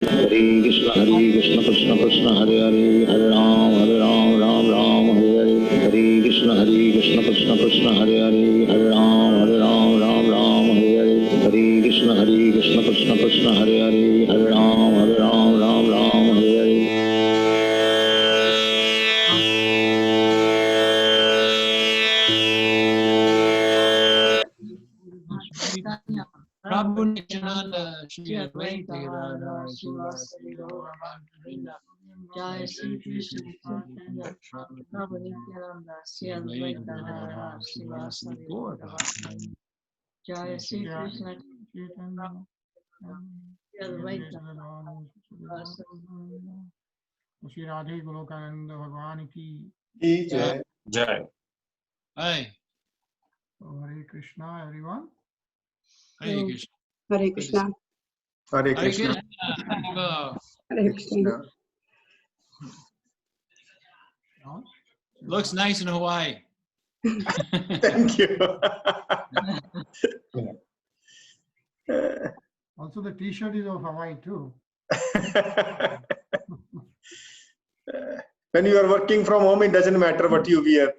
Hare Krishna Krishna Krishna Hare Hare, Hare Ram, Ram Ram, Hare Hare. Hare Krishna Krishna Krishna Hare Hare, Hare Ram, Ram Ram, Hare Hare. Hare Krishna Krishna Krishna Hare Hare, Hare Ram, Ram Ram, Hare Hare. Prabhu Nityananda, Shri Advaita Gadadhar, Srivasadi Gaura Bhaktivinoda, Jai Shri Krishna Chaitanya, Prabhu Nityananda, Shri Advaita Gadadhar, Srivasadi Gaura Bhaktivinoda, Jai Shri Krishna Chaitanya, Shri Advaita Gadadhar, Shri RadheGovind Bhagwad Jai. Jai. Hi. Hare Krishna, everyone. Hare Krishna. Hare Krishna. Hare Hare Krishna. Krishna. Hare Krishna. Looks nice in Hawaii. Thank you. Also, the T-shirt is of Hawaii too. When you are working from home, it doesn't matter what you wear.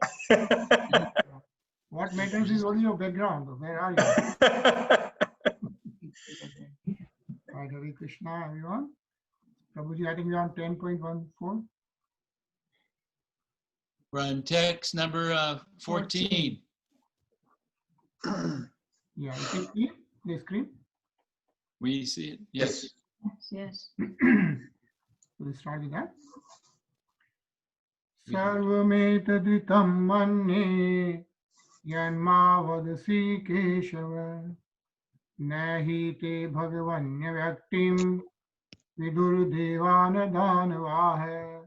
What matters is only your background. Where are you? Right, Hare Krishna, everyone. Prabhuji, I think we're on 10.14. We're on text number 14. Yeah, you can see the screen. We see it? Yes. Yes. We'll start with that. Sarvametadritam manne yanmavadasi keshava nahi te bhagavanya vyaktim vidurdevana danavaha.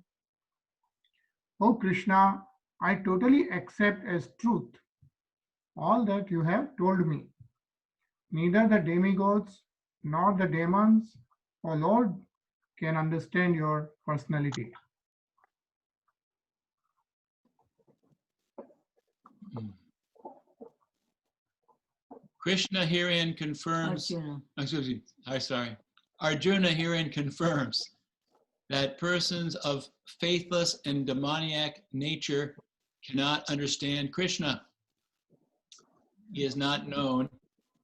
O Krishna, I totally accept as truth all that you have told me. Neither the demigods nor the demons, O Lord, can understand your personality. Krishna herein confirms. Arjuna herein confirms that persons of faithless and demoniac nature cannot understand Krishna. He is not known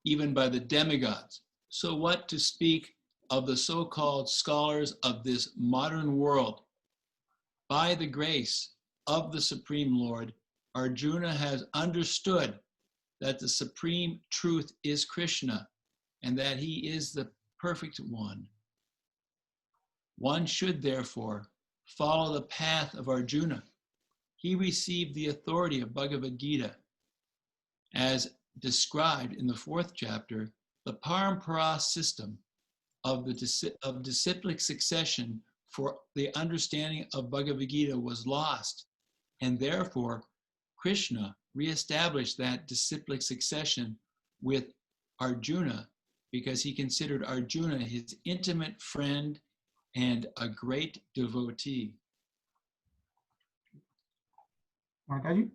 even by the demigods. So what to speak of the so-called scholars of this modern world? By the grace of the Supreme Lord, Arjuna has understood that the supreme truth is Krishna and that he is the perfect one. One should therefore follow the path of Arjuna. He received the authority of Bhagavad Gita. As described in the 4th chapter, the parampara system of disciplic succession for the understanding of Bhagavad Gita was lost, and therefore Krishna reestablished that disciplic succession with Arjuna because he considered Arjuna his intimate friend and a great devotee. Mataji?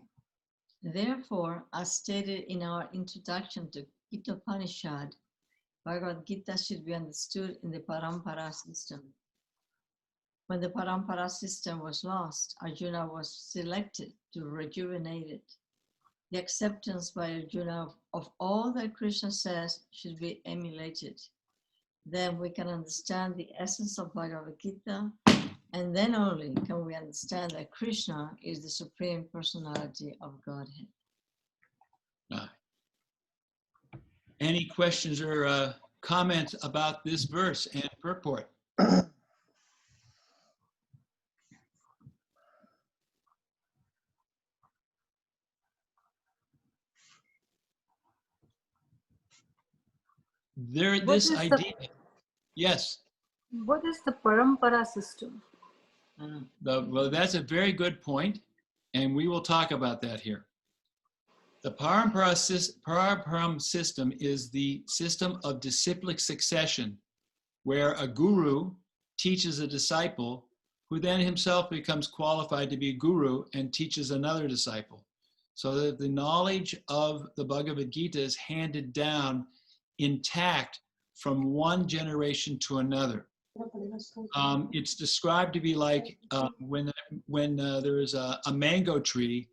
Therefore, as stated in our introduction to Gita Upanishad, Bhagavad Gita should be understood in the parampara system. When the parampara system was lost, Arjuna was selected to rejuvenate it. The acceptance by Arjuna of all that Krishna says should be emulated. Then we can understand the essence of Bhagavad Gita, and then only can we understand that Krishna is the Supreme Personality of Godhead. Any questions or comments about this verse and purport? Yes. What is the parampara system? Well, that's a very good point, and we will talk about that here. The paramparam system is the system of disciplic succession, where a guru teaches a disciple who then himself becomes qualified to be a guru and teaches another disciple. So that the knowledge of the Bhagavad Gita is handed down intact from one generation to another. It's described to be like when there is a mango tree,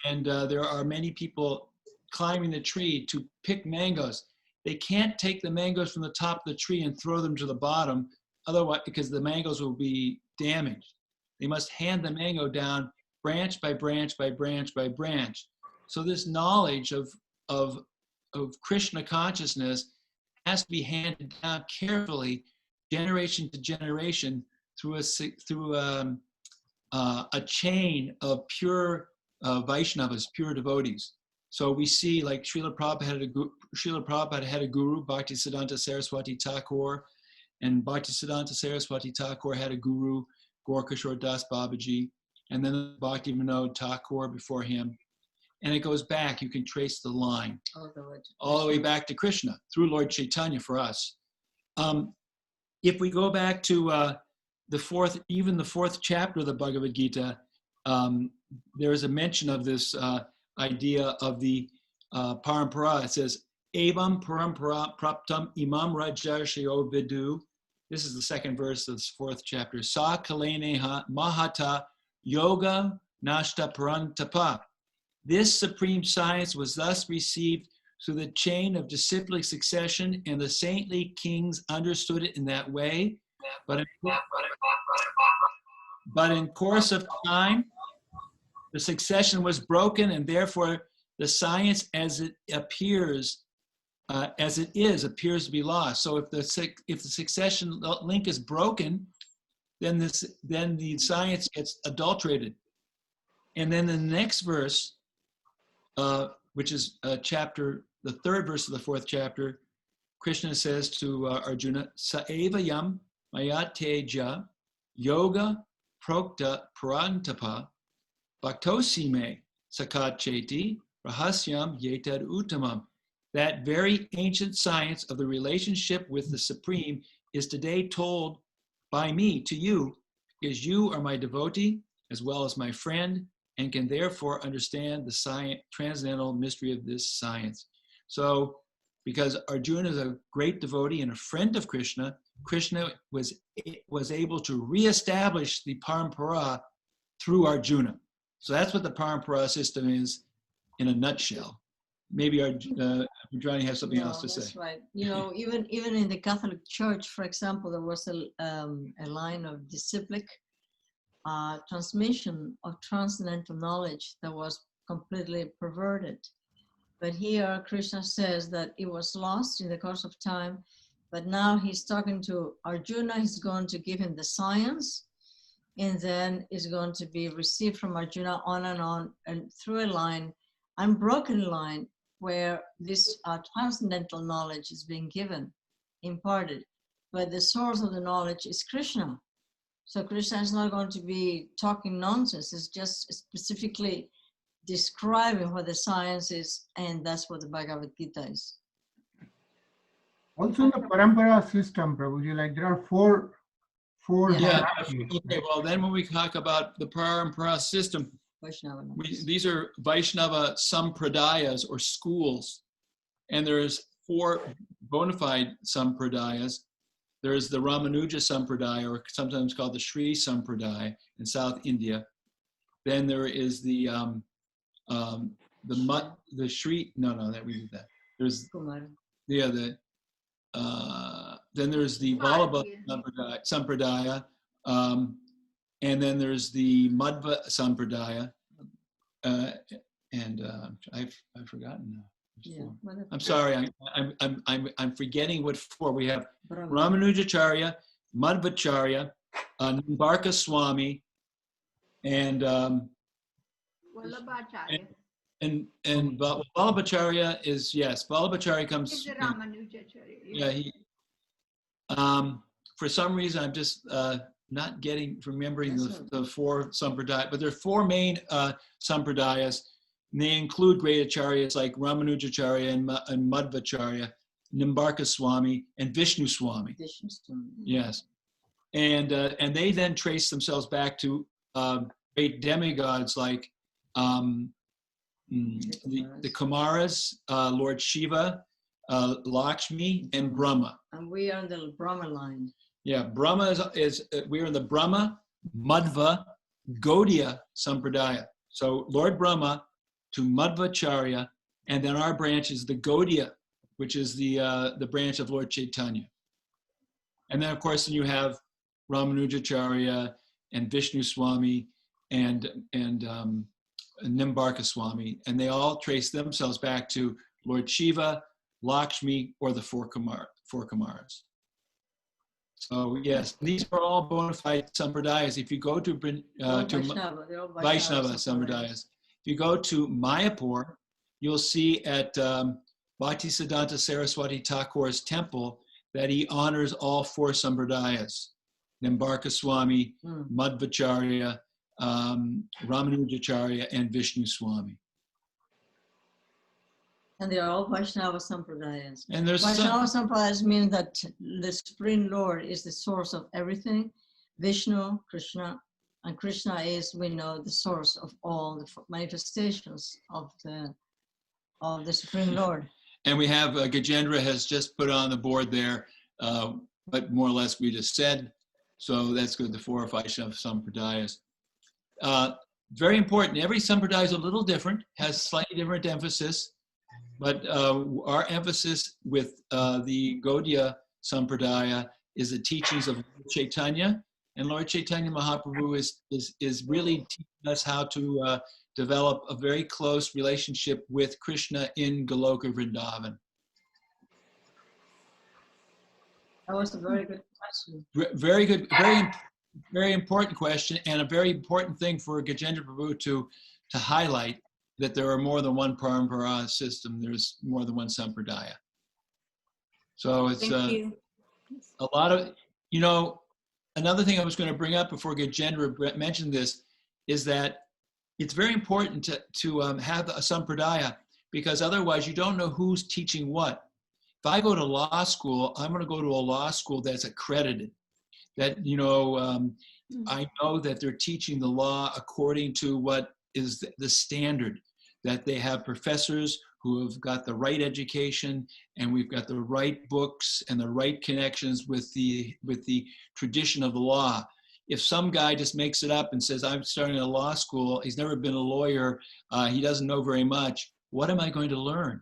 and there are many people climbing the tree to pick mangoes. They can't take the mangoes from the top of the tree and throw them to the bottom, otherwise, because the mangoes will be damaged. They must hand the mango down branch by branch by branch by branch. So this knowledge of Krishna consciousness has to be handed down carefully, generation to generation, through a chain of pure Vaishnavas, pure devotees. So we see, like Srila Prabhupada had a guru, Bhaktisiddhanta Saraswati Thakur, and Bhaktisiddhanta Saraswati Thakur had a guru, Gaurkishore Das Babaji, and then Bhakti Vinod Thakur before him. And it goes back, you can trace the line all the way back to Krishna through Lord Chaitanya for us. If we go back to the fourth chapter of the Bhagavad Gita, there is a mention of this idea of the parampara. It says, Evam parampara praptam imam rajarshayo vidu. This is the second verse of this fourth chapter. Sa kaleneha mahata yoga nashta parantapa. This supreme science was thus received through the chain of disciplic succession, and the saintly kings understood it in that way. But in course of time, the succession was broken, and therefore the science as it appears, appears to be lost. So if the succession link is broken, then the science gets adulterated. And then the next verse, which is the third verse of the fourth chapter, Krishna says to Arjuna, Saeva yam mayateja yoga prokta parantapa bhaktosime sakat cheti rahasyam yetad uttamam. That very ancient science of the relationship with the Supreme is today told by me to you, because you are my devotee as well as my friend, and can therefore understand the transcendental mystery of this science. So, because Arjuna is a great devotee and a friend of Krishna, Krishna was able to reestablish the parampara through Arjuna. So that's what the parampara system is in a nutshell. Maybe Arjuna has something else to say. That's right. You know, even in the Catholic Church, for example, there was a line of disciplic transmission of transcendental knowledge that was completely perverted. But here Krishna says that it was lost in the course of time, but now he's talking to Arjuna. He's going to give him the science, and then it's going to be received from Arjuna on and through a line, unbroken line, where this transcendental knowledge is being given, imparted. But the source of the knowledge is Krishna. So Krishna is not going to be talking nonsense. It's just specifically describing what the science is, and that's what the Bhagavad Gita is. Also in the parampara system, Prabhuji, like there are four Yeah. hierarchies. Okay. Well, then when we talk about the parampara system, these are Vaishnava sampradayas or schools, and there's 4 bona fide sampradayas. There's the Ramanuja Sampradaya, or sometimes called the Sri Sampradaya in South India. Then there is the Sri. That we did that. There's then there's the Vallabha Sampradaya, and then there's the Madhva Sampradaya, and I've forgotten now. Yeah, I'm sorry, I'm forgetting what 4 we have. Ramanujacharya, Madhvacharya, Nimbarka Swami, and Vallabhacharya. and Vallabhacharya is, yes, Vallabhacharya comes. He's a Ramanujacharya. Yeah, he. For some reason, I'm just not remembering the 4 sampradayas, but there are 4 main sampradayas. And they include great acharyas like Ramanujacharya and Madhvacharya, Nimbarka Swami, and Vishnu Swami. Yes. And they then trace themselves back to great demigods like the Kumaras, Lord Shiva, Lakshmi, and Brahma. And we are in the Brahma line. Yeah, Brahma is we're in the Brahma, Madhva, Gaudiya Sampradaya. So Lord Brahma to Madhvacharya, and then our branch is the Gaudiya, which is the branch of Lord Chaitanya. And then of course you have Ramanujacharya and Vishnu Swami and Nimbarka Swami, and they all trace themselves back to Lord Shiva, Lakshmi, or the four Kumaras. So yes, these are all bona fide sampradayas. If you go to Vaishnava sampradayas, if you go to Mayapur, you'll see at Bhaktisiddhanta Saraswati Thakur's temple that he honors all four sampradayas: Nimbarka Swami, Madhvacharya, Ramanujacharya, and Vishnu Swami. And they are all Vaishnava Sampradayas. And there's Vaishnava Sampradayas mean that the Supreme Lord is the source of everything. Vishnu, Krishna, and Krishna is, we know, the source of all the manifestations of the Supreme Lord. And we have Gajendra has just put on the board there, but more or less we just said. So that's good, the four Vaishnava Sampradayas. Very important, every Sampradaya is a little different, has slightly different emphasis. But our emphasis with the Gaudiya Sampradaya is the teachings of Lord Chaitanya, and Lord Chaitanya Mahaprabhu is really teaching us how to develop a very close relationship with Krishna in Goloka Vrindavan. That was a very good question. Very good, very important question, and a very important thing for Gajendra Prabhu to highlight, that there are more than one parampara system. There's more than one sampradaya. So it's a lot of, another thing I was going to bring up before Gajendra mentioned this is that it's very important to have a sampradaya, because otherwise you don't know who's teaching what. If I go to law school, I'm going to go to a law school that's accredited. That, I know that they're teaching the law according to what is the standard, that they have professors who have got the right education, and we've got the right books and the right connections with the tradition of the law. If some guy just makes it up and says, I'm starting a law school, he's never been a lawyer, he doesn't know very much, what am I going to learn?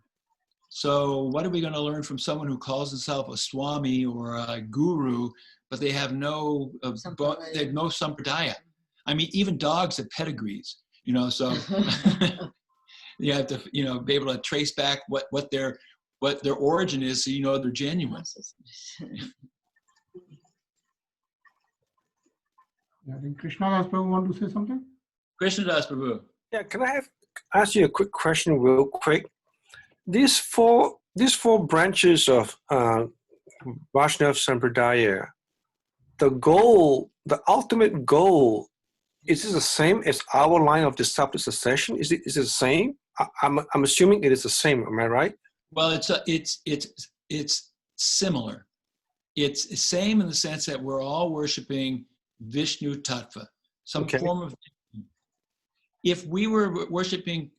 So what are we going to learn from someone who calls himself a Swami or a guru, but they have no sampradaya? I mean, even dogs have pedigrees, so you have to, be able to trace back what their origin is, so they're genuine. I think Krishna Das Prabhu want to say something? Krishna Das Prabhu. Yeah, can I ask you a quick question real quick? These four branches of Vaishnava Sampradaya, the ultimate goal, is it the same as our line of disciple succession? Is it the same? I'm assuming it is the same. Am I right? Well, it's similar. It's the same in the sense that we're all worshiping Vishnu Tattva, some form of. If we were worshiping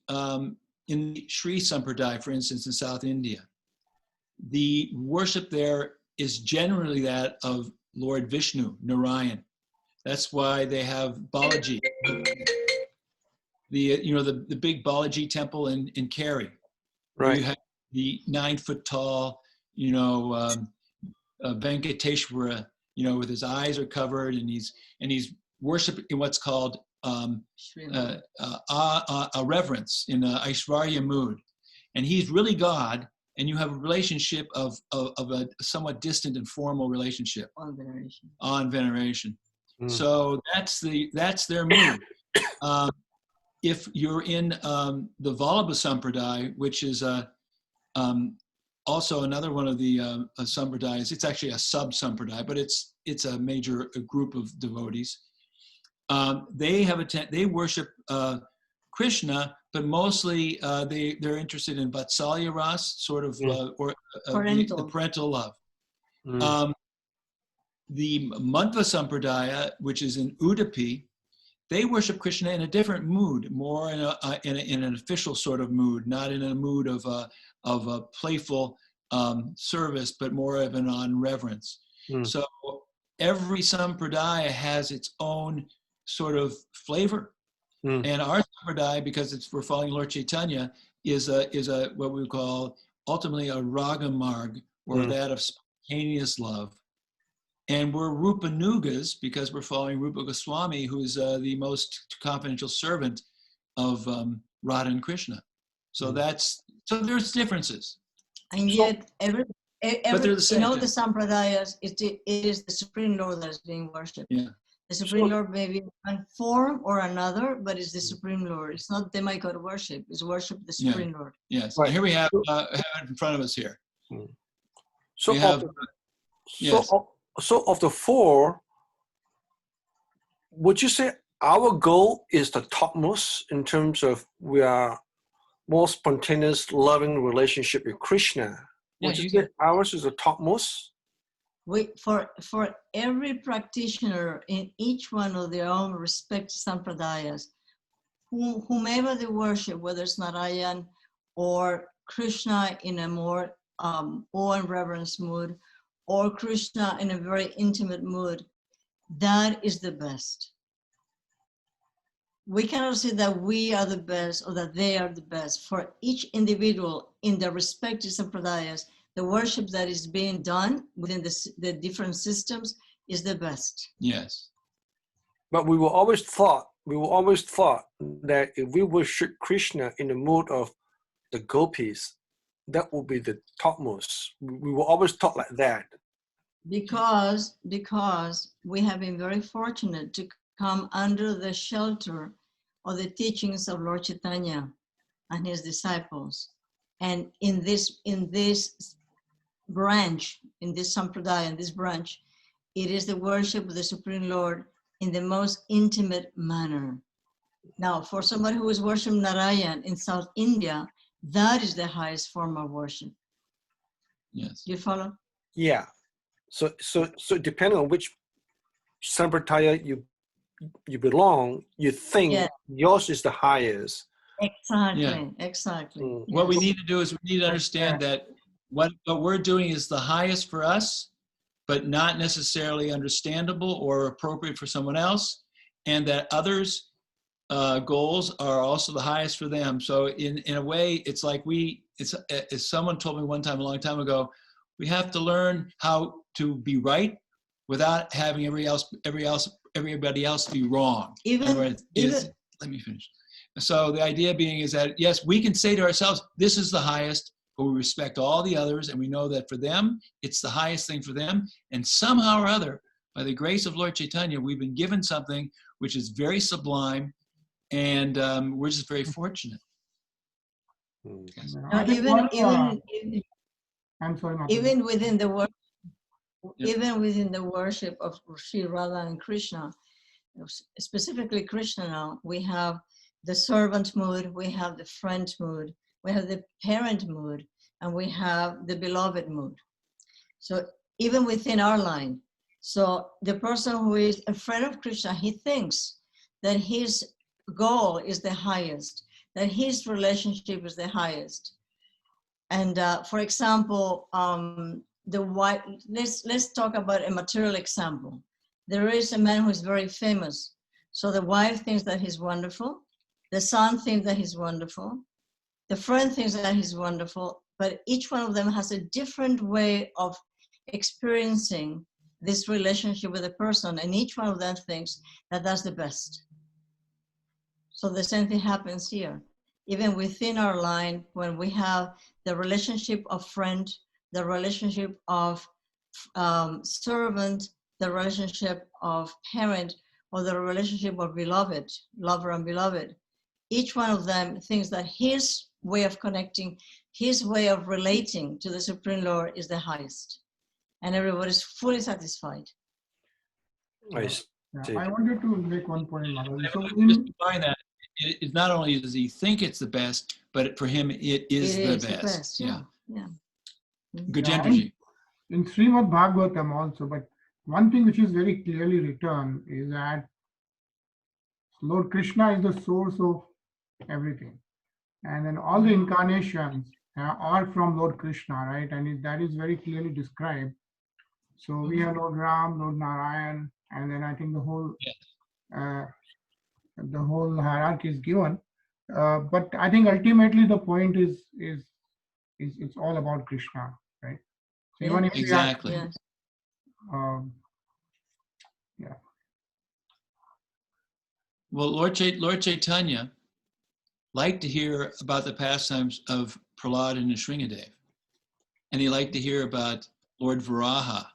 in the Sri Sampradaya, for instance, in South India, the worship there is generally that of Lord Vishnu, Narayan. That's why they have Balaji, the big Balaji temple in Kerry. Right. You have the 9-foot tall, Venkateshwara, with his eyes are covered, and he's worshiping in what's called a reverence, in an Aishwarya mood, and he's really God, and you have a relationship of a somewhat distant and formal relationship on veneration. So that's their mood. If you're in the Vallabha Sampradaya, which is also another one of the sampradayas, it's actually a sub-sampradaya, but it's a major group of devotees. They worship Krishna, but mostly they're interested in Vatsalya Ras, sort of, or the parental love. The Madhva Sampradaya, which is in Udupi, they worship Krishna in a different mood, more in an official sort of mood, not in a mood of a playful service, but more of an on reverence. So every sampradaya has its own sort of flavor. And our sampradaya, because we're following Lord Chaitanya, is a what we call ultimately a raga marg, or that of spontaneous love. And we're Rupanugas because we're following Rupa Goswami, who's the most confidential servant of Radha and Krishna. So so there's differences. And yet, But they're the same. in all the sampradayas, it is the Supreme Lord that is being worshipped. Yeah. The Supreme Lord may be one form or another, but it's the Supreme Lord. It's not demigod worship. It's worship the Supreme Lord. Yes. Right. Here we have it in front of us here. So We have, so of the four, would you say our goal is the topmost in terms of we are more spontaneous, loving relationship with Krishna? Would you say ours is the topmost? For every practitioner in each one of their own respective sampradayas, whomever they worship, whether it's Narayan or Krishna in a more awe and reverence mood, or Krishna in a very intimate mood, that is the best. We cannot say that we are the best or that they are the best. For each individual in their respective sampradayas, the worship that is being done within the different systems is the best. Yes. But we were always thought that if we worship Krishna in the mood of the gopis, that would be the topmost. We were always taught like that. Because we have been very fortunate to come under the shelter of the teachings of Lord Chaitanya and his disciples. And in this branch, in this sampradaya, in this branch, it is the worship of the Supreme Lord in the most intimate manner. Now, for somebody who is worshiping Narayan in South India, that is the highest form of worship. Yes. Do you follow? Yeah. So depending on which sampradaya you belong, you think yours is the highest. Exactly. Exactly. What we need to do is we need to understand that what we're doing is the highest for us, but not necessarily understandable or appropriate for someone else, and that others' goals are also the highest for them. So in a way, it's like as someone told me one time, a long time ago, we have to learn how to be right without having everybody else be wrong. Let me finish. So the idea being is that, yes, we can say to ourselves, this is the highest, but we respect all the others, and we know that for them, it's the highest thing for them. And somehow or other, by the grace of Lord Chaitanya, we've been given something which is very sublime, and we're just very fortunate. Even within the worship of Sri Radha and Krishna, specifically Krishna now, we have the servant mood, we have the friend mood, we have the parent mood, and we have the beloved mood. So even within our line, so the person who is a friend of Krishna, he thinks that his goal is the highest, that his relationship is the highest. And for example, let's talk about a material example. There is a man who is very famous. So the wife thinks that he's wonderful. The son thinks that he's wonderful. The friend thinks that he's wonderful. But each one of them has a different way of experiencing this relationship with a person. And each one of them thinks that that's the best. So the same thing happens here. Even within our line, when we have the relationship of friend, the relationship of servant, the relationship of parent, or the relationship of beloved, lover and beloved, each one of them thinks that his way of connecting, his way of relating to the Supreme Lord is the highest. And everybody is fully satisfied. Nice. I wanted to make one point, Maharaj. So just find that it's not only does he think it's the best, but for him it is the best. Yeah. Gajendraji. In Srimad Bhagavatam also, but one thing which is very clearly written is that Lord Krishna is the source of everything. And then all the incarnations are from Lord Krishna, right? And that is very clearly described. So we have Lord Ram, Lord Narayan, and then I think the whole hierarchy is given. But I think ultimately the point is it's all about Krishna, right? So even if Exactly. we are, yeah. Well, Lord Chaitanya liked to hear about the pastimes of Prahlad and Nrsingadev, and he liked to hear about Lord Varaha,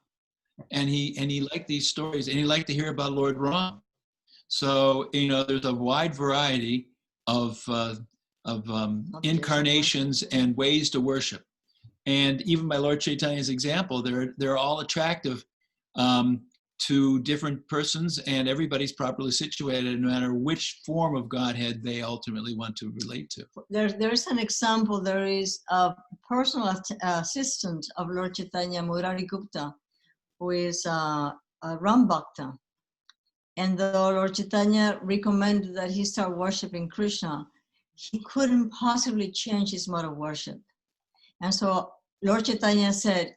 and he liked these stories, and he liked to hear about Lord Ram. So there's a wide variety of incarnations and ways to worship, and even by Lord Chaitanya's example, they're all attractive to different persons, and everybody's properly situated no matter which form of Godhead they ultimately want to relate to. There's an example. There is a personal assistant of Lord Chaitanya, Murari Gupta, who is a Ram Bhakta. And though Lord Chaitanya recommended that he start worshiping Krishna, he couldn't possibly change his mode of worship. And so Lord Chaitanya said,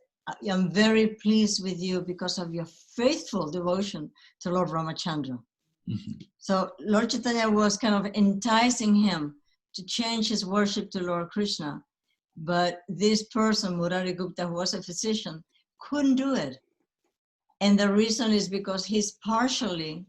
I'm very pleased with you because of your faithful devotion to Lord Ramachandra. Mm-hmm. So Lord Chaitanya was kind of enticing him to change his worship to Lord Krishna. But this person, Murari Gupta, who was a physician, couldn't do it. And the reason is because he's partially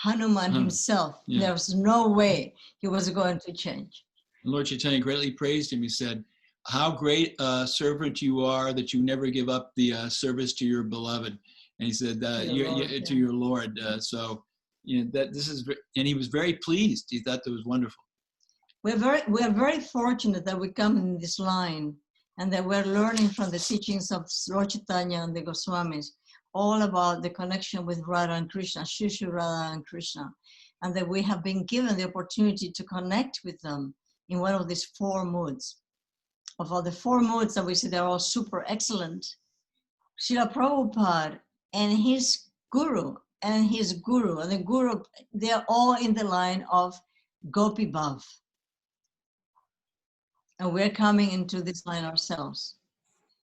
Hanuman himself. Yeah. There's no way he was going to change. Lord Chaitanya greatly praised him. He said, how great a servant you are that you never give up the service to your beloved. And he said, to your Lord. So, that this is, and he was very pleased. He thought that was wonderful. We are very fortunate that we come in this line and that we're learning from the teachings of Lord Chaitanya and the Goswamis all about the connection with Radha and Krishna, Shri Radha and Krishna, and that we have been given the opportunity to connect with them in one of these four moods. Of all the four moods that we see, they're all super excellent. Srila Prabhupada and his guru and the guru, they're all in the line of Gopi Bhav. And we're coming into this line ourselves.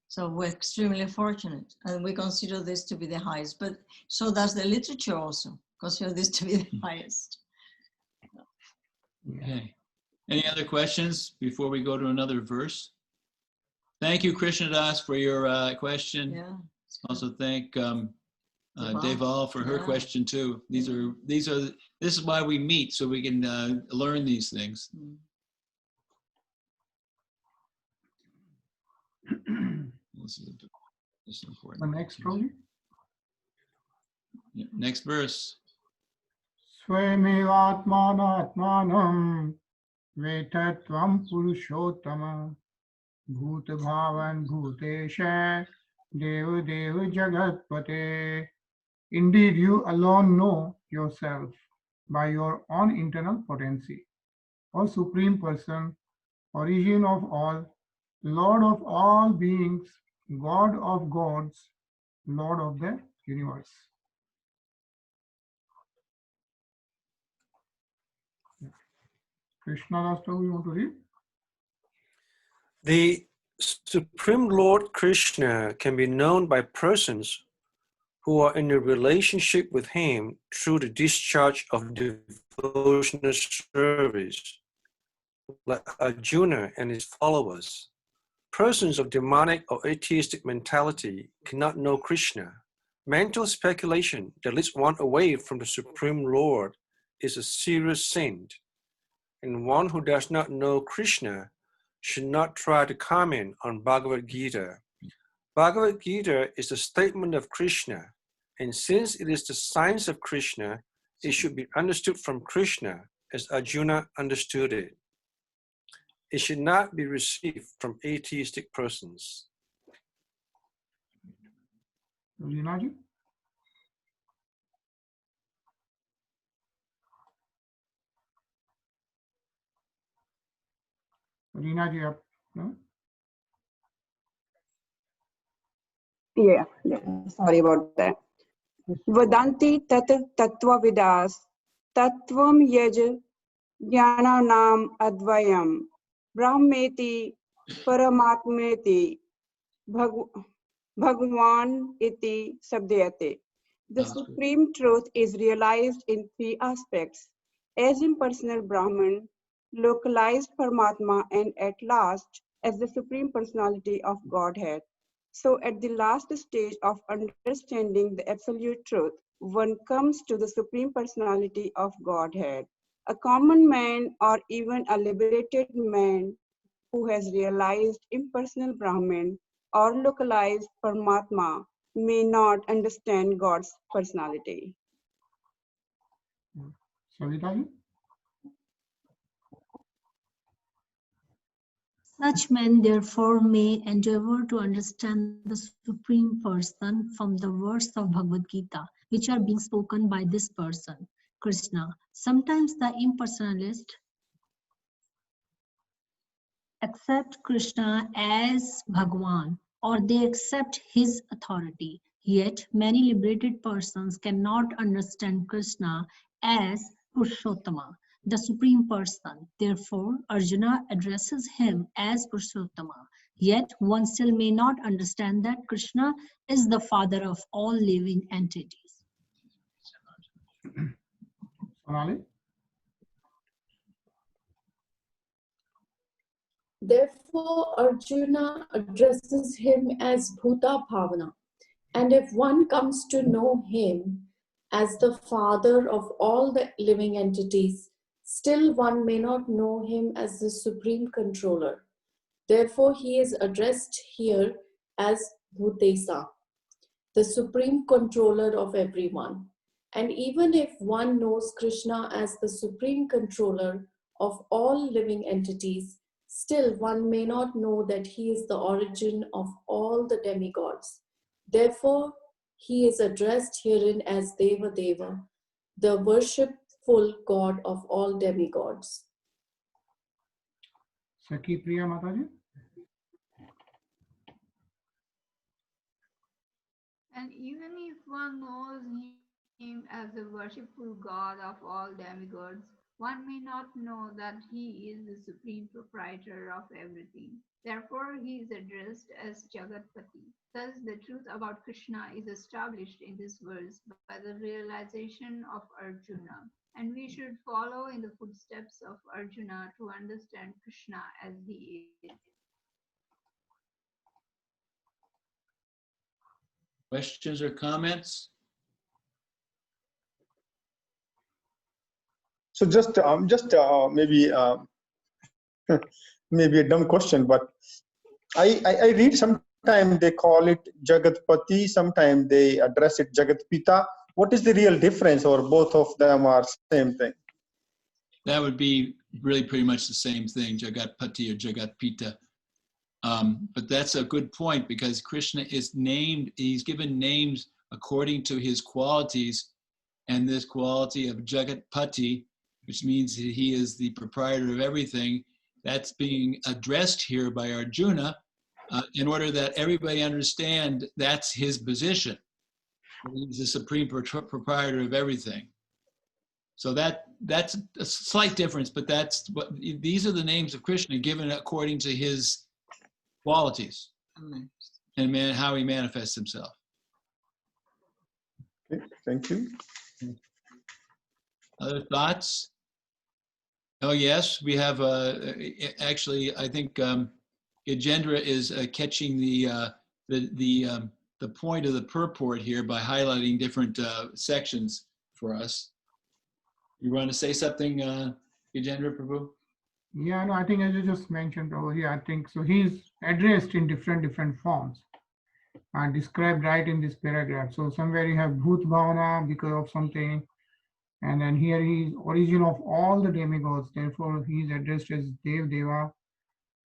So we're extremely fortunate, and we consider this to be the highest. But so does the literature also consider this to be the highest. Okay. Any other questions before we go to another verse? Thank you, Krishna Das, for your question. Yeah. Also thank Deval for her question too. This is why we meet, so we can learn these things. This is important. The next problem. Yeah, next verse. Swamevatmanatmanam vetatvam purushottama bhuta bhavan bhutesha deva deva jagatpate. Indeed, you alone know yourself by your own internal potency. O Supreme Person, origin of all, Lord of all beings, God of gods, Lord of the universe. Krishna Das Prabhu, you want to read? The Supreme Lord Krishna can be known by persons who are in a relationship with him through the discharge of devotional service, like Arjuna and his followers. Persons of demonic or atheistic mentality cannot know Krishna. Mental speculation that leads one away from the Supreme Lord is a serious sin, and one who does not know Krishna should not try to comment on Bhagwad Gita. Bhagwad Gita is a statement of Krishna, and since it is the science of Krishna, it should be understood from Krishna as Arjuna understood it. It should not be received from atheistic persons. Rinaji? Rinaji, up? No? Yeah, sorry about that. Vadanti tat tattva vidas tattvam yaj jnanam advayam brahmeti paramatmeti Bhagwan iti sabdayate. The Sounds good. supreme truth is realized in three aspects: as impersonal Brahman, localized Paramatma, and at last as the Supreme Personality of Godhead. So at the last stage of understanding the absolute truth, one comes to the Supreme Personality of Godhead. A common man or even a liberated man who has realized impersonal Brahman or localized Paramatma may not understand God's personality. Savitaji? Such men therefore may endeavor to understand the Supreme Person from the words of Bhagwad Gita, which are being spoken by this person, Krishna. Sometimes the impersonalist accept Krishna as Bhagwan, or they accept his authority. Yet many liberated persons cannot understand Krishna as Purushottama, the Supreme Person. Therefore, Arjuna addresses him as Purushottama. Yet one still may not understand that Krishna is the father of all living entities. Sonali? Therefore, Arjuna addresses him as Bhuta Bhavana. And if one comes to know him as the father of all the living entities, still one may not know him as the supreme controller. Therefore, he is addressed here as Bhutesa, the supreme controller of everyone. And even if one knows Krishna as the supreme controller of all living entities, still one may not know that he is the origin of all the demigods. Therefore, he is addressed herein as Deva Deva, the worshipful god of all demigods. Sakhi Priya Mataji? And even if one knows him as the worshipful god of all demigods, one may not know that he is the supreme proprietor of everything. Therefore, he is addressed as Jagatpati. Thus, the truth about Krishna is established in this verse by the realization of Arjuna. And we should follow in the footsteps of Arjuna to understand Krishna as he is. Questions or comments? So just maybe maybe a dumb question, but I read sometimes they call it Jagatpati, sometimes they address it Jagatpita. What is the real difference, or both of them are same thing? That would be really pretty much the same thing, Jagatpati or Jagatpita. But that's a good point, because Krishna is named, he's given names according to his qualities, and this quality of Jagatpati, which means that he is the proprietor of everything, that's being addressed here by Arjuna in order that everybody understand that's his position. He's the supreme proprietor of everything. So that's a slight difference, but that's what these are the names of Krishna given according to his qualities and how he manifests himself. Okay, thank you. Other thoughts? Oh yes, we have actually I think Gajendra is catching the point of the purport here by highlighting different sections for us. You want to say something, Gajendra Prabhu? Yeah, no, I think as you just mentioned over here, I think so he's addressed in different forms and described right in this paragraph. So somewhere you have Bhut Bhavana because of something, and then here he is origin of all the demigods. Therefore, he is addressed as Dev Deva,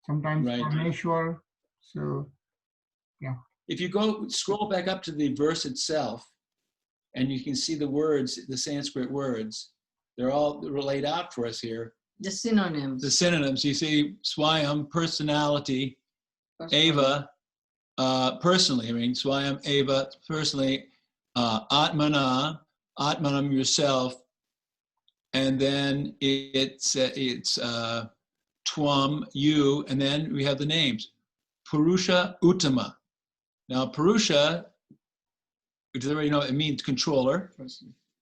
sometimes Right. Parmeshwar. So, yeah. If you scroll back up to the verse itself, and you can see the words, the Sanskrit words, they're laid out for us here. The synonyms. The synonyms, you see Swayam, personality, Eva, personally, I mean, Swayam, Eva, personally, Atmana, Atmanam, yourself, and then it's Twam, you, and then we have the names. Purusha Uttama. Now, Purusha, which is already know, it means controller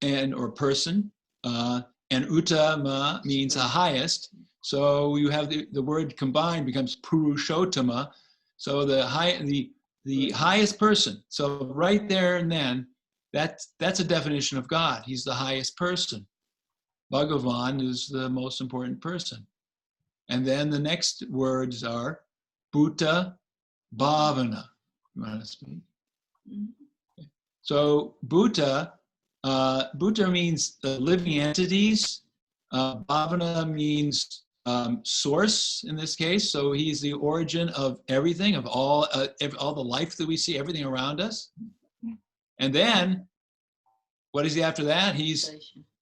and or person, and Uttama means the highest. So you have the word combined becomes Purushottama. So the highest person. So right there and then, that's a definition of God. He's the highest person. Bhagavan is the most important person. And then the next words are Bhuta Bhavana. You want to speak? Okay. So Bhuta means living entities. Bhavana means source in this case. So he's the origin of everything, of all the life that we see, everything around us. And then, what is he after that? He's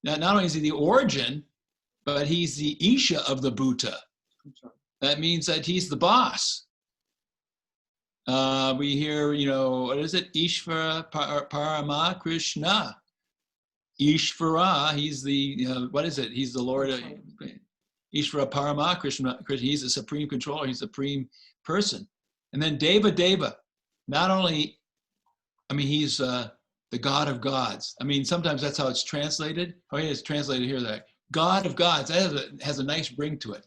not only is he the origin, but he's the Isha of the Bhuta. That means that he's the boss. We hear, what is it? Ishvara Parama Krishna. Ishvara, he's the, what is it? He's the Lord of Ishvara Parama Krishna. He's the supreme controller. He's the supreme person. And then Deva. Not only, he's the God of gods. Sometimes that's how it's translated. Oh, yeah, it's translated here, that God of gods. That has a nice ring to it.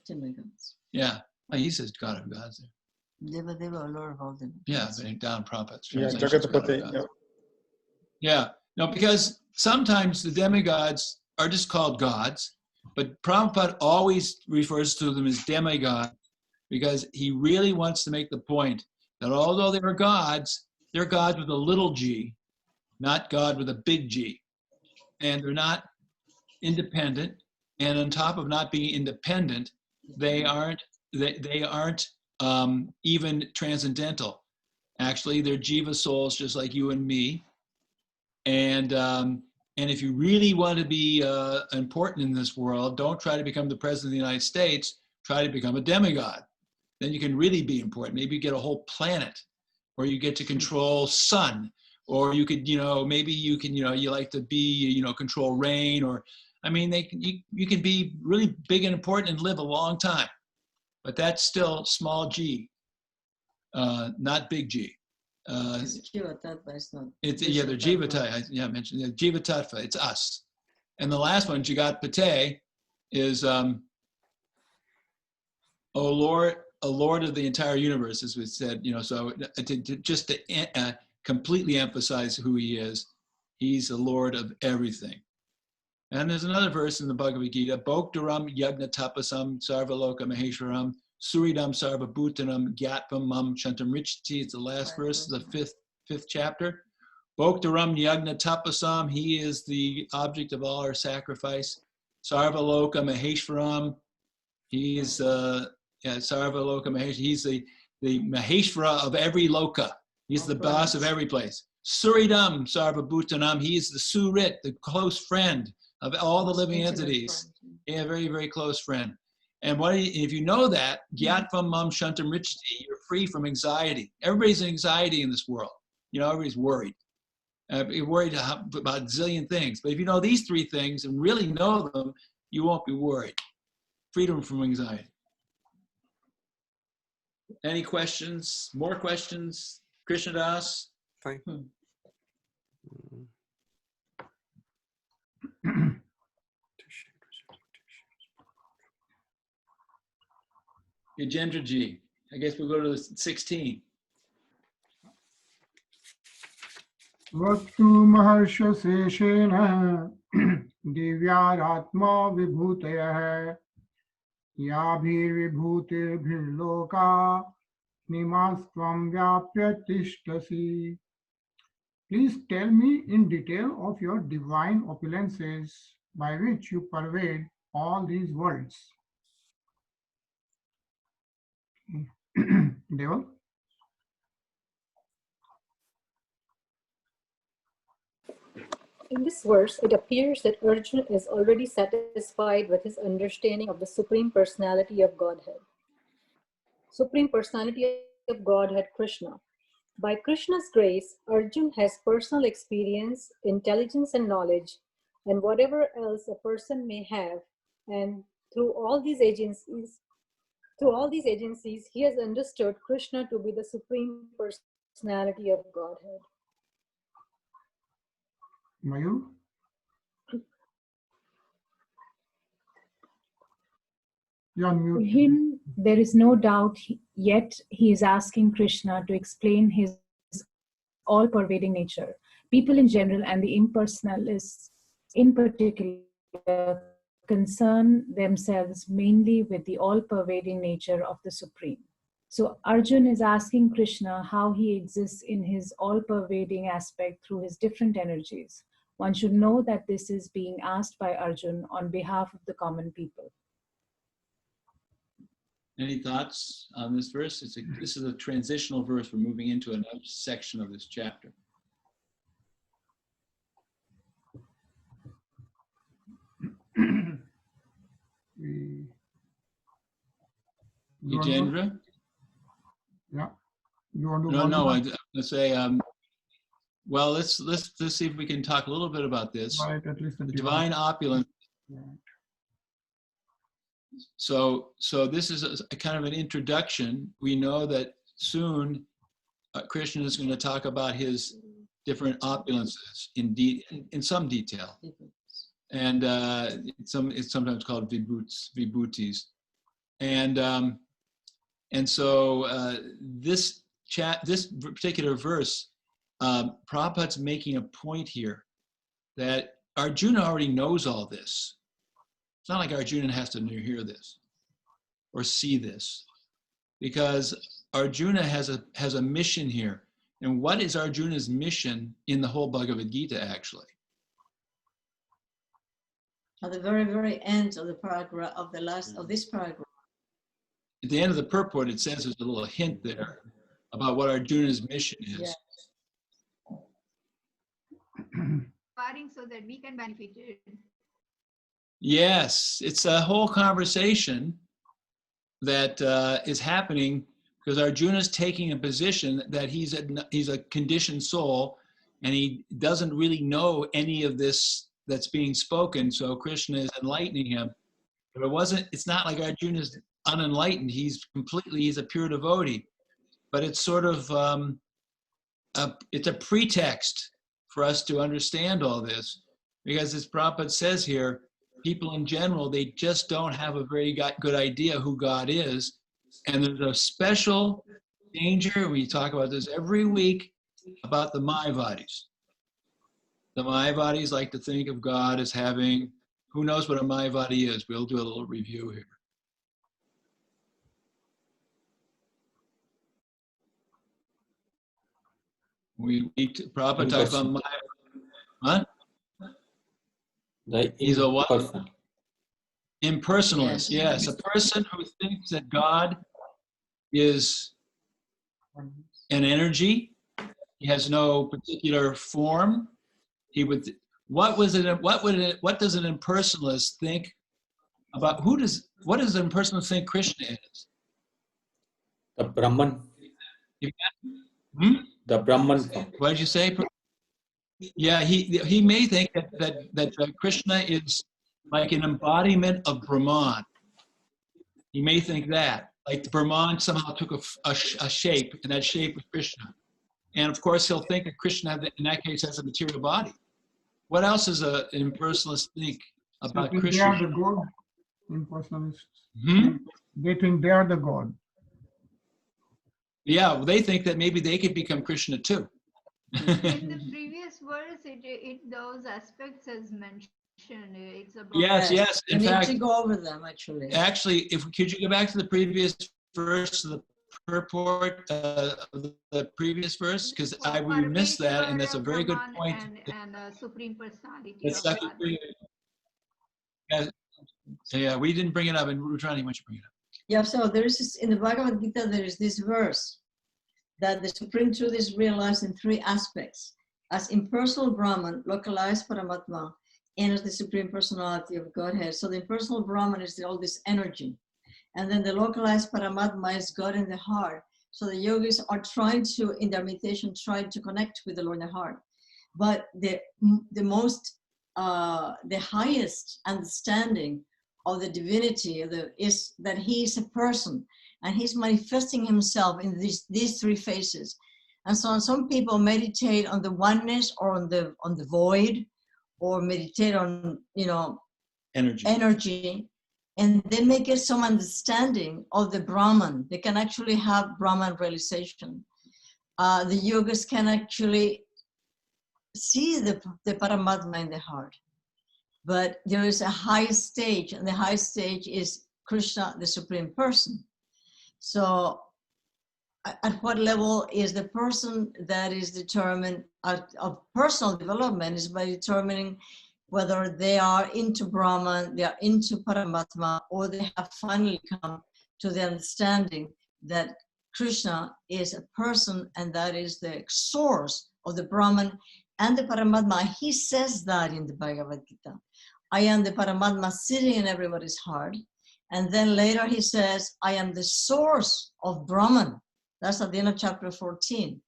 Yeah. Oh, he says God of gods there. Deva, Lord of all them. Yeah, but down Prabhupada's Yeah, translation. Jagatpati. Yeah. Yeah. No, because sometimes the demigods are just called gods, but Prabhupada always refers to them as demigod because he really wants to make the point that although they're gods with a little g, not God with a big G. And they're not independent. And on top of not being independent, they aren't even transcendental. Actually, they're jiva souls just like you and me. And if you really want to be important in this world, don't try to become the president of the United States. Try to become a demigod. Then you can really be important. Maybe you get a whole planet, or you get to control sun, or you could, maybe you can, you like to be, control rain, or, you can be really big and important and live a long time. But that's still small g, not big G. It's Jiva Tattva, it's not. They're Jiva Tattva. I mentioned Jiva Tattva. It's us. And the last one, Jagat Pate, is O Lord, a Lord of the entire universe, as we said. So to completely emphasize who he is, he's the Lord of everything. And there's another verse in the Bhagavad Gita: Bhoktaram Yagna Tapasam Sarvaloka Maheshwaram Suridam Sarva Bhutanam Gyatvam Mam Chantamrichti. It's the last verse, the fifth chapter. Bhoktaram Yagna Tapasam, he is the object of all our sacrifice. Sarvaloka Maheshwaram, he is Sarvaloka Maheshwaram, he's the Maheshwara of every loka. He's the boss of every place. Suridam Sarva Bhutanam, he is the Surit, the close friend of all the living entities. Yeah, very, very close friend. And if you know that, Gyatvam Mam Shantam Richti, you're free from anxiety. Everybody's in anxiety in this world. Everybody's worried. You're worried about a zillion things. But if you know these three things and really know them, you won't be worried. Freedom from anxiety. Any questions? More questions? Krishna Das? Fine. Yajendra Ji. I guess we'll go to 16. Vaktu maharsha seshena divyaratma vibhutaya yabhir vibhutir bhirloka nimastvam vyapya tishtasi. Please tell me in detail of your divine opulences by which you pervade all these worlds. Deval? In this verse, it appears that Arjuna is already satisfied with his understanding of the Supreme Personality of Godhead. Supreme Personality of Godhead, Krishna. By Krishna's grace, Arjuna has personal experience, intelligence and knowledge, and whatever else a person may have, and through all these agencies, he has understood Krishna to be the Supreme Personality of Godhead. Mayur? You're on For mute. him, there is no doubt, yet he is asking Krishna to explain his all-pervading nature. People in general and the impersonalists in particular concern themselves mainly with the all-pervading nature of the Supreme. So Arjun is asking Krishna how he exists in his all-pervading aspect through his different energies. One should know that this is being asked by Arjun on behalf of the common people. Any thoughts on this verse? This is a transitional verse. We're moving into another section of this chapter. Yajendra? Yeah. You want to No, go no. on? I'm gonna say. Well, let's see if we can talk a little bit about this. Right, at least the The divine opulence. Right. So this is a kind of an introduction. We know that soon Krishna is going to talk about his different opulences in some detail, and it's sometimes called vibhutis, and so this particular verse, Prabhupada's making a point here that Arjuna already knows all this. It's not like Arjuna has to hear this or see this, because Arjuna has a mission here. And what is Arjuna's mission in the whole Bhagavad Gita, actually? At the very, very end of the paragraph of this paragraph. At the end of the purport, it says there's a little hint there about what Arjuna's mission is. Yeah. So that we can benefit it. Yes, it's a whole conversation that is happening because Arjuna's taking a position that he's a conditioned soul, and he doesn't really know any of this that's being spoken. So Krishna is enlightening him, but it's not like Arjuna's unenlightened. He's a pure devotee, but it's sort of it's a pretext for us to understand all this, because as Prabhupada says here, people in general, they just don't have a very good idea who God is. And there's a special danger, we talk about this every week, about the Mayavadis. The Mayavadis like to think of God as having, who knows what a Mayavadi is? We'll do a little review here. Prabhupada talks about Mayavadi. What? He's a what? Impersonalist, yes. A person who thinks that God is an energy. He has no particular form. What does an impersonalist think about? What does an impersonalist think Krishna is? The Brahman. The Brahman. What did you say? Yeah, he may think that Krishna is like an embodiment of Brahman. He may think that, like the Brahman somehow took a shape, and that shape was Krishna. And of course, he'll think that Krishna, in that case, has a material body. What else does an impersonalist think about Krishna? They are the God. Impersonalists. They think they are the God. Yeah, well, they think that maybe they could become Krishna too. In the previous verse, those aspects as mentioned. It's about Yes. In fact, need to go over them actually. Actually, could you go back to the previous verse, the purport of the previous verse, because we missed that, and that's a very good point. And Supreme Personality. Yeah, we didn't bring it up, and Rudrani, why don't you bring it up? Yeah, so there is in the Bhagavad Gita, there is this verse that the Supreme Truth is realized in three aspects: as impersonal Brahman, localized Paramatma, and as the Supreme Personality of Godhead. So the impersonal Brahman is all this energy. And then the localized Paramatma is God in the heart. So the yogis are trying to, in their meditation, trying to connect with the Lord in the heart. But the highest understanding of the divinity is that he is a person, and he's manifesting himself in these three phases. and so on. Some people meditate on the oneness or on the void, or meditate on, you know, energy, and then they get some understanding of the Brahman. They can actually have Brahman realization. The yogas can actually see the Paramatma in the heart. But there is a high stage, and the high stage is Krishna, the Supreme Person. So at what level is the person that is determined of personal development is by determining whether they are into Brahman, they are into Paramatma, or they have finally come to the understanding that Krishna is a person, and that is the source of the Brahman and the Paramatma. He says that in the Bhagavad Gita. I am the Paramatma sitting in everybody's heart. And then later he says, I am the source of Brahman. That's at the end of chapter 14.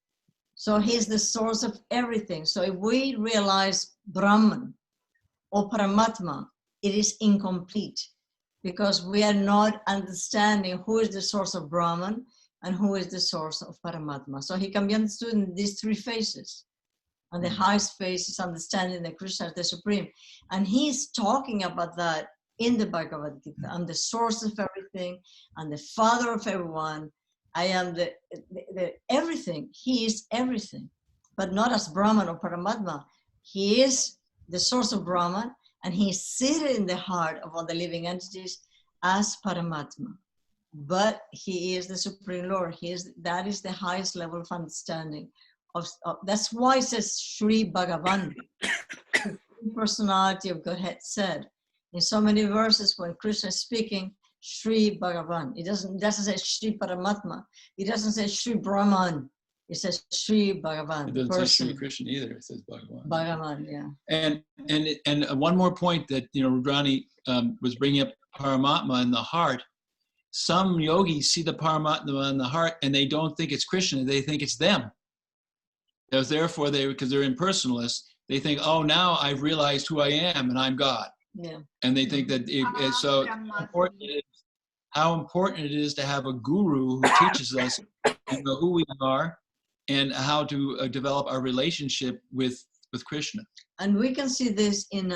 So he's the source of everything. So if we realize Brahman or Paramatma, it is incomplete, because we are not understanding who is the source of Brahman and who is the source of Paramatma. So he can be understood in these three phases. And the highest phase is understanding that Krishna is the Supreme. And he's talking about that in the Bhagavad Gita. I'm the source of everything. I'm the father of everyone. I am the everything. He is everything. But not as Brahman or Paramatma. He is the source of Brahman, and he's seated in the heart of all the living entities as Paramatma. But he is the Supreme Lord. That is the highest level of understanding. That's why it says Sri Bhagavan, the personality of Godhead said. In so many verses when Krishna is speaking, Sri Bhagavan. It doesn't say Sri Paramatma. It doesn't say Sri Brahman. It says Sri Bhagavan. It doesn't say Sri Krishna either. It says Bhagavan. Bhagavan, yeah. And one more point that, you know, Rudrani was bringing up Paramatma in the heart. Some yogis see the Paramatma in the heart and they don't think it's Krishna. They think it's them. Because therefore, because they're impersonalists, they think, oh, now I've realized who I am and I'm God. Yeah. And they think that how important it is to have a guru who teaches us, you know, who we are and how to develop our relationship with Krishna. And we can see this in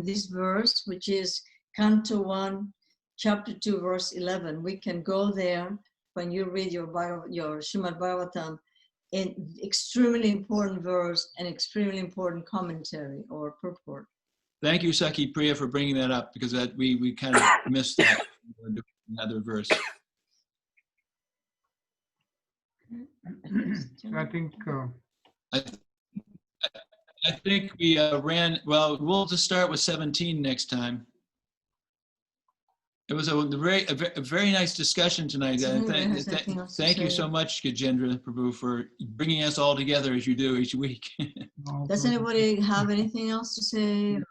this verse, which is Canto 1, Chapter 2, verse 11. We can go there when you read your Srimad Bhagavatam. An extremely important verse and extremely important commentary or purport. Thank you, Saki Priya, for bringing that up, because we kind of missed that. Another verse. So I think I think we ran well. We'll just start with 17 next time. It was a very nice discussion tonight. Thank you so much, Gajendra Prabhu, for bringing us all together as you do each week. Does anybody have anything else to say?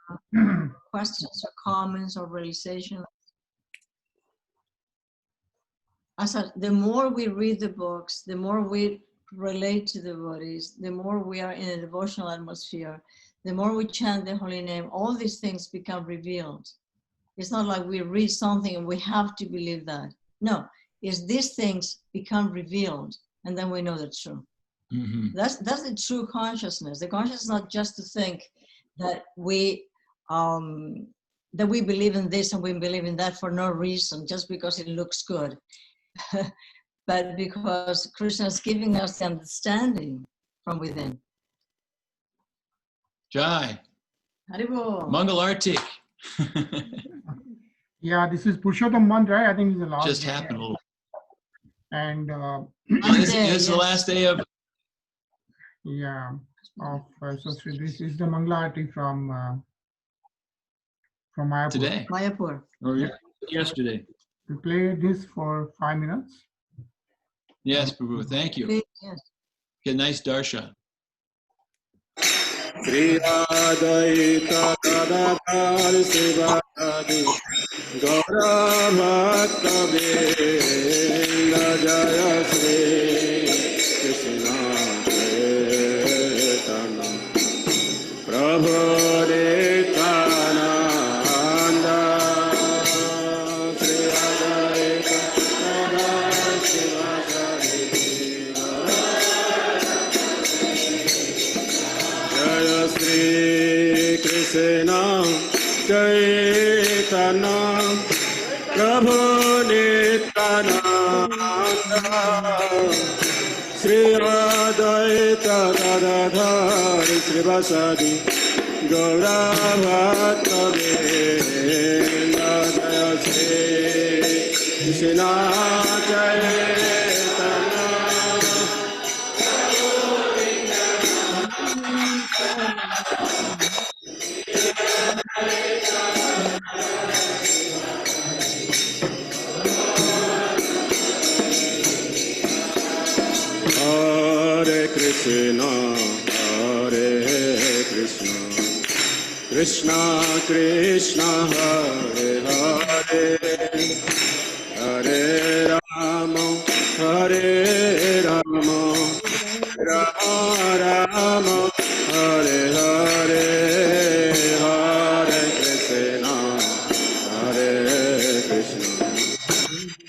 Questions or comments or realizations? I said, the more we read the books, the more we relate to the devotees, the more we are in a devotional atmosphere, the more we chant the holy name, all these things become revealed. It's not like we read something and we have to believe that. No, it's these things become revealed, and then we know the truth. Mm-hmm. That's the true consciousness. The consciousness is not just to think that we believe in this and we believe in that for no reason, just because it looks good. But because Krishna is giving us the understanding from within. Jai. Haribo. Mangal Artik. Yeah, this is Purushottam month, right? I think it's the last. Just happened a little. And this is the last day of. Yeah. So this is the Mangalarti from Mayapur. Today. Mayapur. Or yesterday. We play this for 5 minutes. Yes, Prabhu. Thank you. Yes. Get a nice darshan. Chaitanya Prabhu Nityananda Sri Advaita Gadadhar Srivasadi Gaura Bhakta Vrinda Jaya Sri Krishna Chaitanya Hare Krishna Krishna Krishna Hare Hare Hare Rama Hare Rama Rama Rama Hare Hare Hare Krishna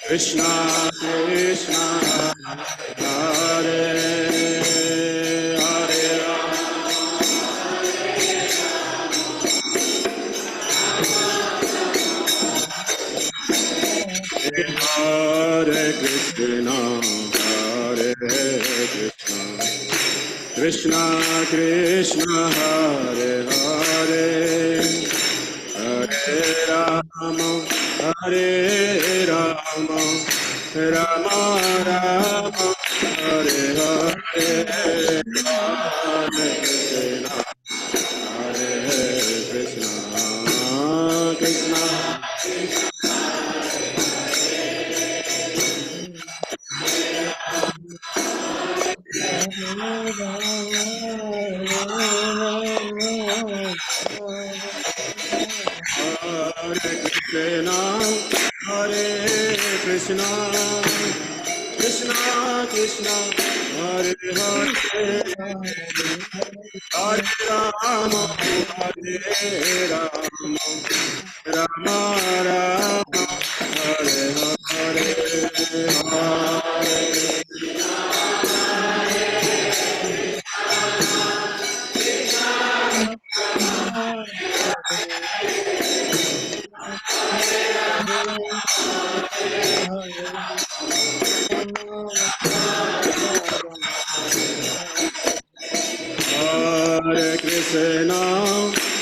Krishna Krishna Hare Hare Hare Krishna Krishna Krishna Hare Hare Hare Rama Hare Rama Rama Rama Hare Hare Hare Krishna Krishna Hare Krishna Hare Krishna Krishna Krishna Hare Hare Hare Rama Hare Rama Rama Rama Hare Hare Hare Krishna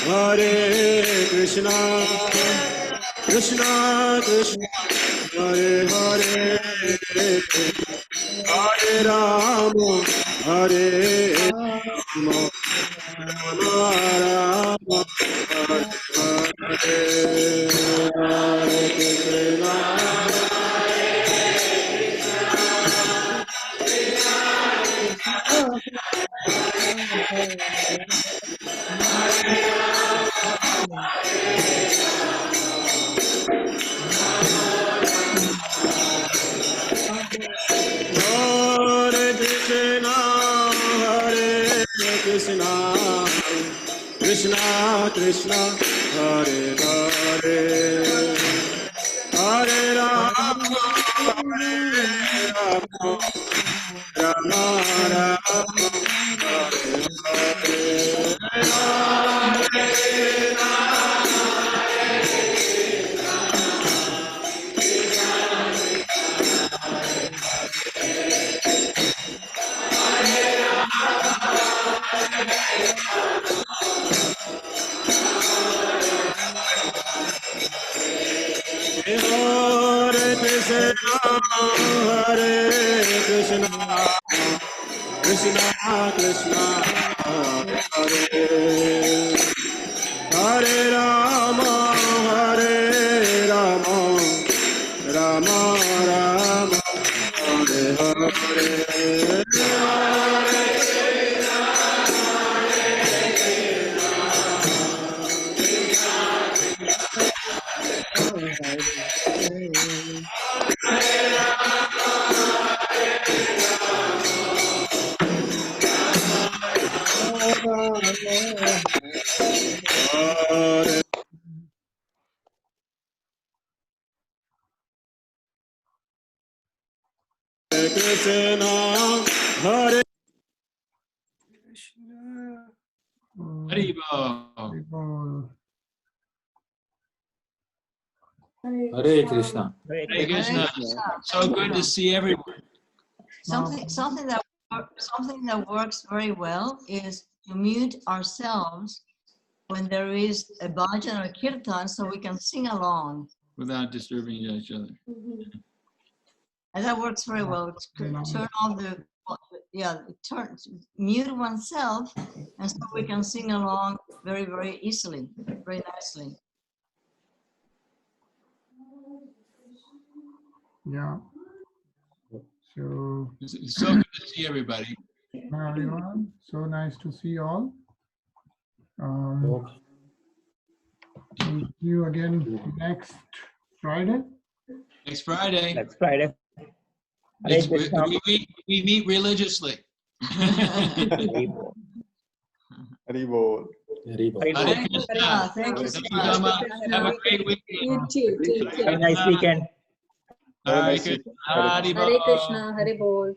Hare Krishna Krishna Krishna Hare Hare Hare Rama Hare Rama Rama Rama Hare Hare Hare Krishna Hare Krishna Krishna Krishna Hare Hare Hare Rama Hare Rama Rama Rama Hare Hare Krishna Hare Krishna Krishna Krishna Hare Hare Rama Hare Rama Rama Rama Hare Hare Krishna Hare Haribol. People. Hare Krishna. Hare Krishna. So good to see everyone. Something that works very well is to mute ourselves when there is a bhajan or kirtan, so we can sing along. Without disturbing each other. And that works very well. Turn off mute oneself, and so we can sing along very, very easily, very nicely. Yeah. So, It's so good to see everybody. hi everyone. So nice to see you all. We'll see you again next Friday. Next Friday. Next Friday. It's, we meet religiously. Haribol. Hare Krishna. Thank you so Have much. a great weekend. You too. Take care. Have a nice weekend. Hare Krishna. Hare Krishna, Hare Bol.